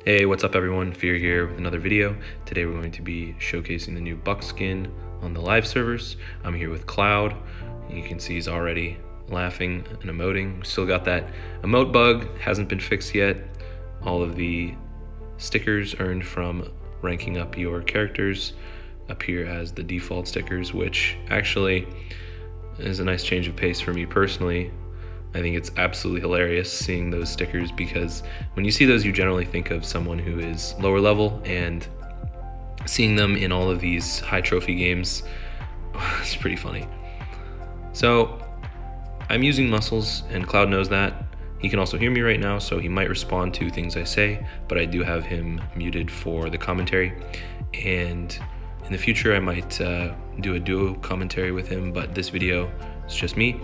Hey, what's up everyone? Fear here with another video. Today we're going to be showcasing the new Buck skin on the live servers. I'm here with Cloud. You can see he's already laughing and emoting. Still got that emote bug, hasn't been fixed yet. All of the stickers earned from ranking up your characters appear as the default stickers, which actually is a nice change of pace for me personally. I think it's absolutely hilarious seeing those stickers because when you see those, you generally think of someone who is lower level, and seeing them in all of these high trophy games is pretty funny. So I'm using muscles, and Cloud knows that. He can also hear me right now, so he might respond to things I say, but I do have him muted for the commentary. And in the future, I might do a duo commentary with him, but this video is just me.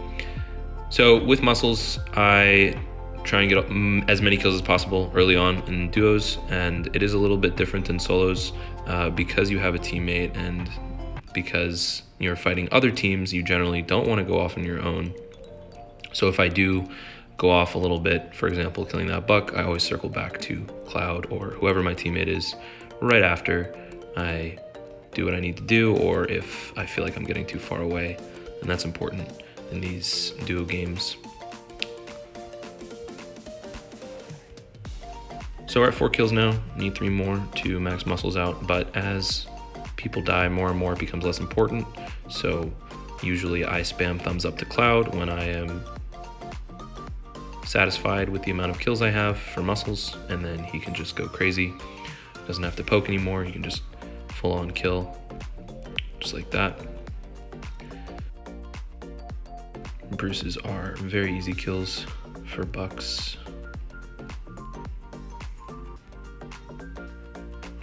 So with muscles, I try and get as many kills as possible early on in duos, and it is a little bit different than solos because you have a teammate, and because you're fighting other teams, you generally don't want to go off on your own. So if I do go off a little bit, for example, killing that buck, I always circle back to Cloud or whoever my teammate is right after I do what I need to do, or if I feel like I'm getting too far away, and that's important in these duo games. So we're at 4 kills now, need 3 more to max muscles out, but as people die more and more, it becomes less important. So usually I spam thumbs up to Cloud when I am satisfied with the amount of kills I have for muscles, and then he can just go crazy. Doesn't have to poke anymore, he can just full on kill, just like that. Bruces are very easy kills for bucks.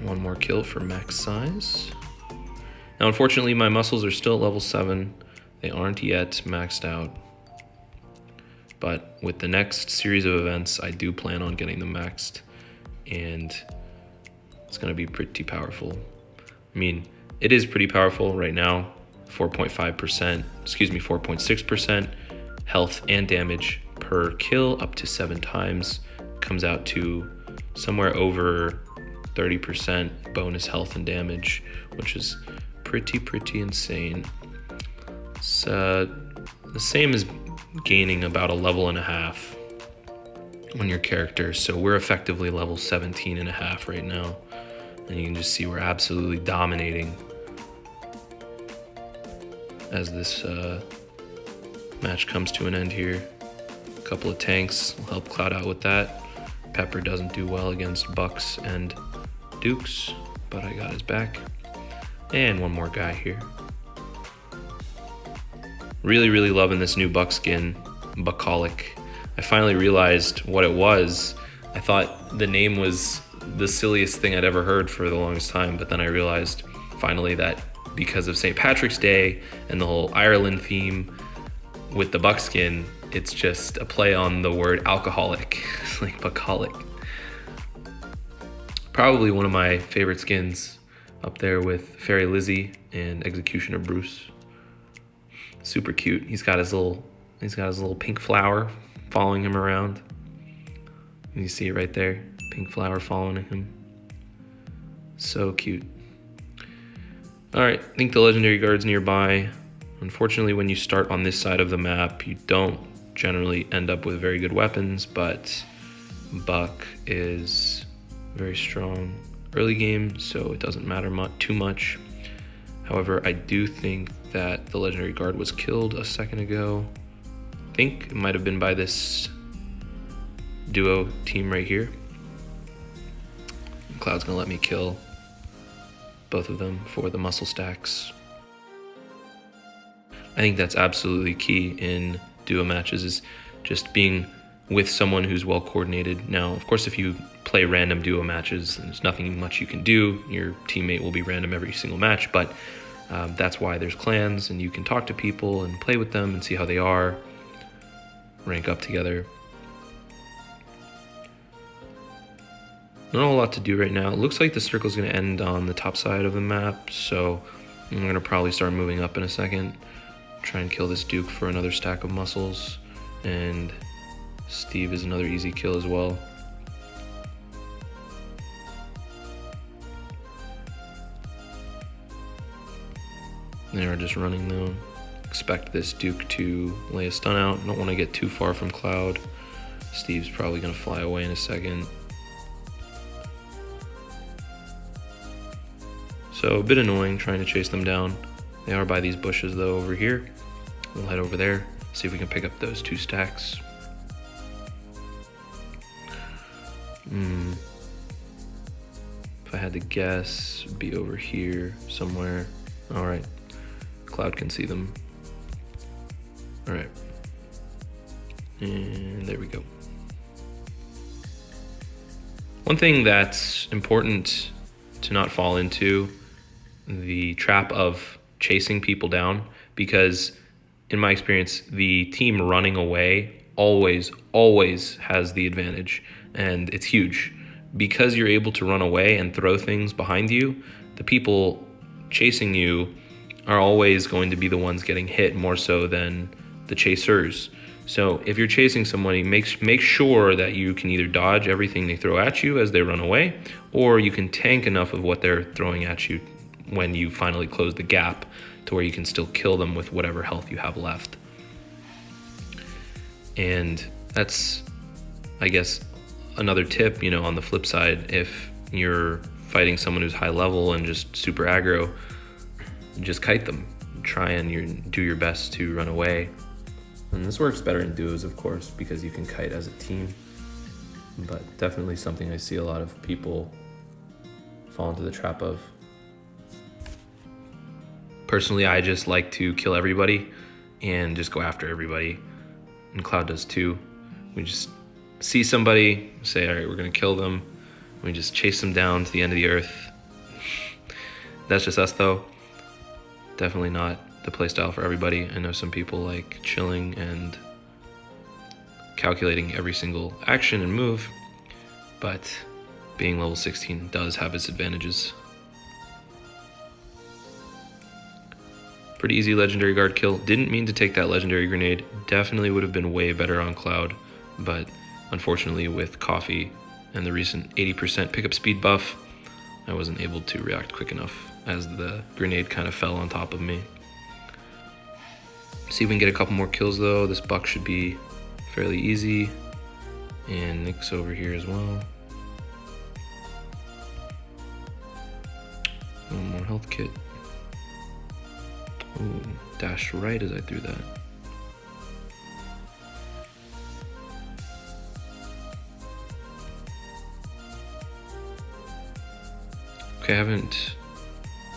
1 more kill for max size. Now unfortunately my muscles are still at level 7. They aren't yet maxed out. But with the next series of events, I do plan on getting them maxed, and it's gonna be pretty powerful. I mean, it is pretty powerful right now. 4.6% health and damage per kill, up to 7 times. Comes out to somewhere over 30% bonus health and damage, which is pretty insane. It's the same as gaining about a level and a half on your character. So we're effectively level 17 and a half right now. And you can just see we're absolutely dominating as this match comes to an end here. A couple of tanks will help Cloud out with that. Pepper doesn't do well against Bucks and Dukes, but I got his back. And 1 more guy here. Really loving this new Buck skin, Buckolic. I finally realized what it was. I thought the name was the silliest thing I'd ever heard for the longest time, but then I realized finally that because of St. Patrick's Day and the whole Ireland theme with the buckskin, it's just a play on the word alcoholic. It's like Buckolic. Probably one of my favorite skins, up there with Fairy Lizzie and Executioner Bruce. Super cute. He's got his little pink flower following him around. You see it right there, pink flower following him. So cute. All right, I think the legendary guard's nearby. Unfortunately, when you start on this side of the map, you don't generally end up with very good weapons, but Buck is very strong early game, so it doesn't matter too much. However, I do think that the legendary guard was killed a second ago. I think it might have been by this duo team right here. Cloud's gonna let me kill both of them for the muscle stacks. I think that's absolutely key in duo matches, is just being with someone who's well coordinated. Now, of course, if you play random duo matches, there's nothing much you can do. Your teammate will be random every single match, but that's why there's clans, and you can talk to people and play with them and see how they are, rank up together. Not a whole lot to do right now. It looks like the circle's gonna end on the top side of the map, so I'm gonna probably start moving up in a second. Try and kill this Duke for another stack of muscles, and Steve is another easy kill as well. They are just running though. Expect this Duke to lay a stun out. Don't want to get too far from Cloud. Steve's probably going to fly away in a second. So a bit annoying trying to chase them down. They are by these bushes though over here. We'll head over there, see if we can pick up those 2 stacks. If I had to guess, it'd be over here somewhere. All right, Cloud can see them. All right, and there we go. One thing that's important to not fall into, the trap of chasing people down, because in my experience, the team running away always has the advantage, and it's huge. Because you're able to run away and throw things behind you, the people chasing you are always going to be the ones getting hit more so than the chasers. So if you're chasing somebody, make sure that you can either dodge everything they throw at you as they run away, or you can tank enough of what they're throwing at you when you finally close the gap to where you can still kill them with whatever health you have left. And that's, I guess, another tip, on the flip side. If you're fighting someone who's high level and just super aggro, just kite them. Try and do your best to run away. And this works better in duos, of course, because you can kite as a team. But definitely something I see a lot of people fall into the trap of. Personally, I just like to kill everybody and just go after everybody. And Cloud does too. We just see somebody, say, all right, we're gonna kill them. We just chase them down to the end of the earth. That's just us though. Definitely not the playstyle for everybody. I know some people like chilling and calculating every single action and move, but being level 16 does have its advantages. Pretty easy legendary guard kill. Didn't mean to take that legendary grenade. Definitely would have been way better on Cloud, but unfortunately with Coffee and the recent 80% pickup speed buff, I wasn't able to react quick enough as the grenade kind of fell on top of me. See if we can get a couple more kills though. This Buck should be fairly easy. And Nick's over here as well. One more health kit. Ooh, dashed right as I threw that. Okay, I haven't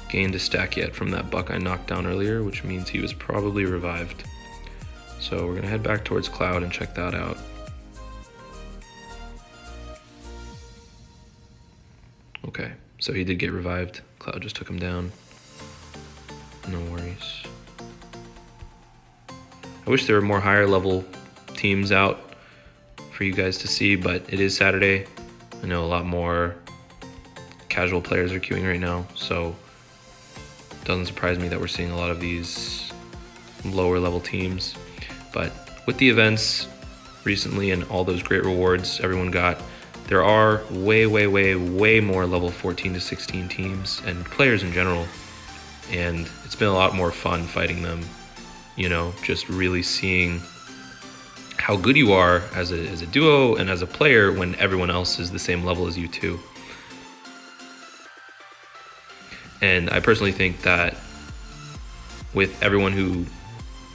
gained a stack yet from that Buck I knocked down earlier, which means he was probably revived. So we're gonna head back towards Cloud and check that out. Okay, so he did get revived. Cloud just took him down. No worries. I wish there were more higher level teams out for you guys to see, but it is Saturday. I know a lot more casual players are queuing right now, so it doesn't surprise me that we're seeing a lot of these lower level teams. But with the events recently and all those great rewards everyone got, there are way more level 14 to 16 teams and players in general. And it's been a lot more fun fighting them, just really seeing how good you are as a duo and as a player when everyone else is the same level as you too. And I personally think that with everyone who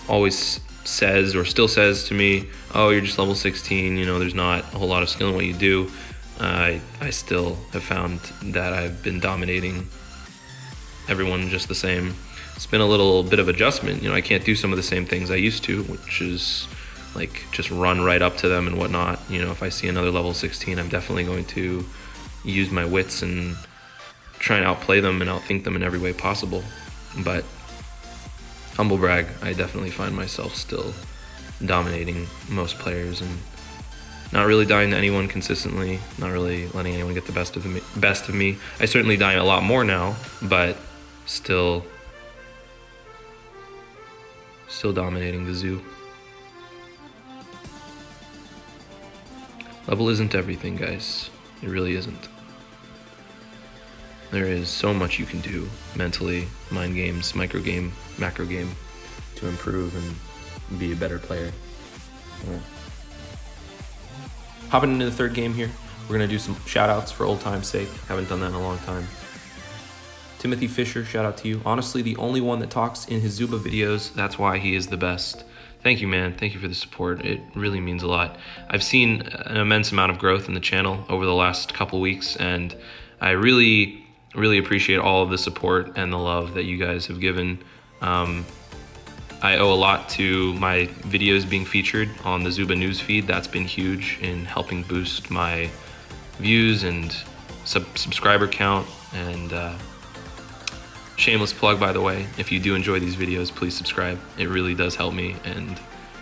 always says or still says to me, oh, you're just level 16, there's not a whole lot of skill in what you do, I still have found that I've been dominating everyone just the same. It's been a little bit of adjustment. I can't do some of the same things I used to, which is like just run right up to them and whatnot. If I see another level 16, I'm definitely going to use my wits and try and outplay them and outthink them in every way possible. But humble brag, I definitely find myself still dominating most players and not really dying to anyone consistently, not really letting anyone get the best of me. I certainly die a lot more now, but still dominating the zoo. Level isn't everything, guys. It really isn't. There is so much you can do mentally, mind games, micro game, macro game, to improve and be a better player. Hopping into the third game here, we're gonna do some shout outs for old time's sake. Haven't done that in a long time. Timothy Fisher, shout out to you. Honestly, the only one that talks in his Zooba videos, that's why he is the best. Thank you, man. Thank you for the support. It really means a lot. I've seen an immense amount of growth in the channel over the last couple weeks, and I really appreciate all of the support and the love that you guys have given. I owe a lot to my videos being featured on the Zooba news feed. That's been huge in helping boost my views and subscriber count. And shameless plug, by the way, if you do enjoy these videos, please subscribe. It really does help me and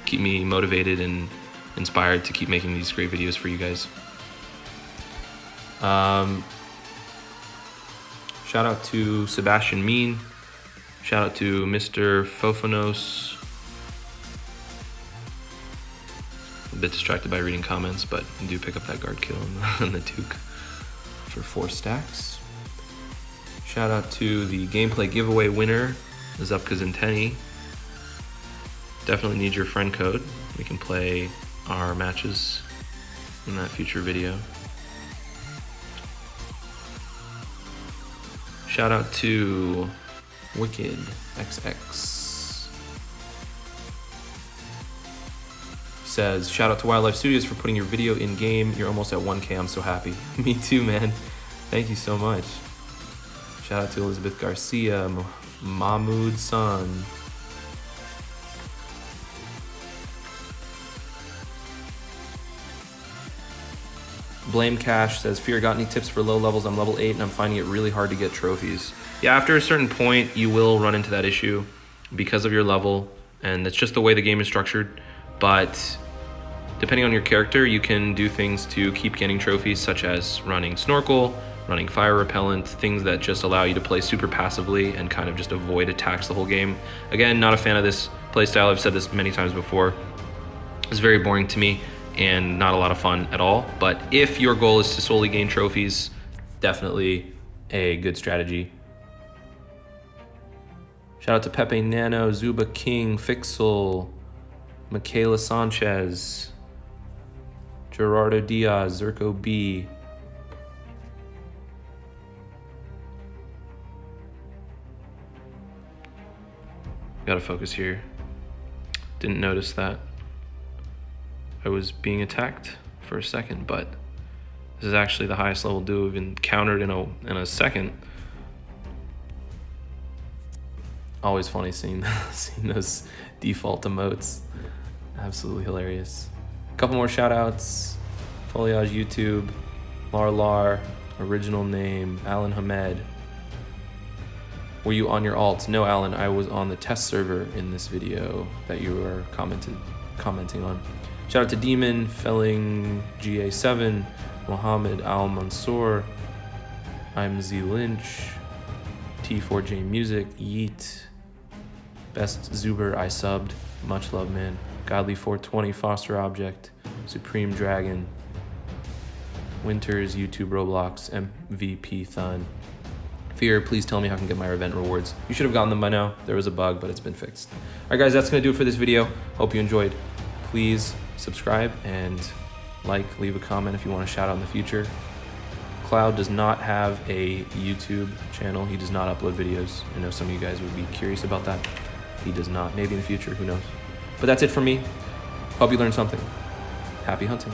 keep me motivated and inspired to keep making these great videos for you guys. Shout out to Sebastian Mean. Shout out to Mr. Fofanos. A bit distracted by reading comments, but do pick up that guard kill on the Duke for 4 stacks. Shout out to the gameplay giveaway winner, Zupka Zenteni. Definitely need your friend code. We can play our matches in that future video. Shout out to Wicked XX. Says, shout out to Wildlife Studios for putting your video in game. You're almost at 1K. I'm so happy. Me too, man. Thank you so much. Shout out to Elizabeth Garcia, Mahmoud San. Blame Cash says, Fear, got any tips for low levels? I'm level 8 and I'm finding it really hard to get trophies. Yeah, after a certain point, you will run into that issue because of your level, and that's just the way the game is structured. But depending on your character, you can do things to keep getting trophies, such as running snorkel, running fire repellent, things that just allow you to play super passively and kind of just avoid attacks the whole game. Again, not a fan of this playstyle. I've said this many times before. It's very boring to me and not a lot of fun at all. But if your goal is to solely gain trophies, definitely a good strategy. Shout out to Pepe Nano, Zuba King, Fixel, Michaela Sanchez, Gerardo Diaz, Zirko B. Gotta focus here. Didn't notice that I was being attacked for a second, but this is actually the highest level duo we've encountered in a second. Always funny seeing those default emotes. Absolutely hilarious. A couple more shout outs. Foliage YouTube, Lar, original name, Alan Hamed. Were you on your alt? No, Alan, I was on the test server in this video that you were commenting on. Shout out to Demon, Felling GA7, Mohammed Al Mansour, I'm Z Lynch, T4J Music, Yeet, Best Zuber, I subbed, much love, man. Godly 420, Foster Object, Supreme Dragon, Winters, YouTube, Roblox, MVP Thun. Fear, please tell me how I can get my event rewards. You should have gotten them by now. There was a bug, but it's been fixed. All right, guys, that's gonna do it for this video. Hope you enjoyed. Please subscribe and leave a comment if you want a shout out in the future. Cloud does not have a YouTube channel. He does not upload videos. I know some of you guys would be curious about that. He does not. Maybe in the future, who knows? But that's it for me. Hope you learned something. Happy hunting.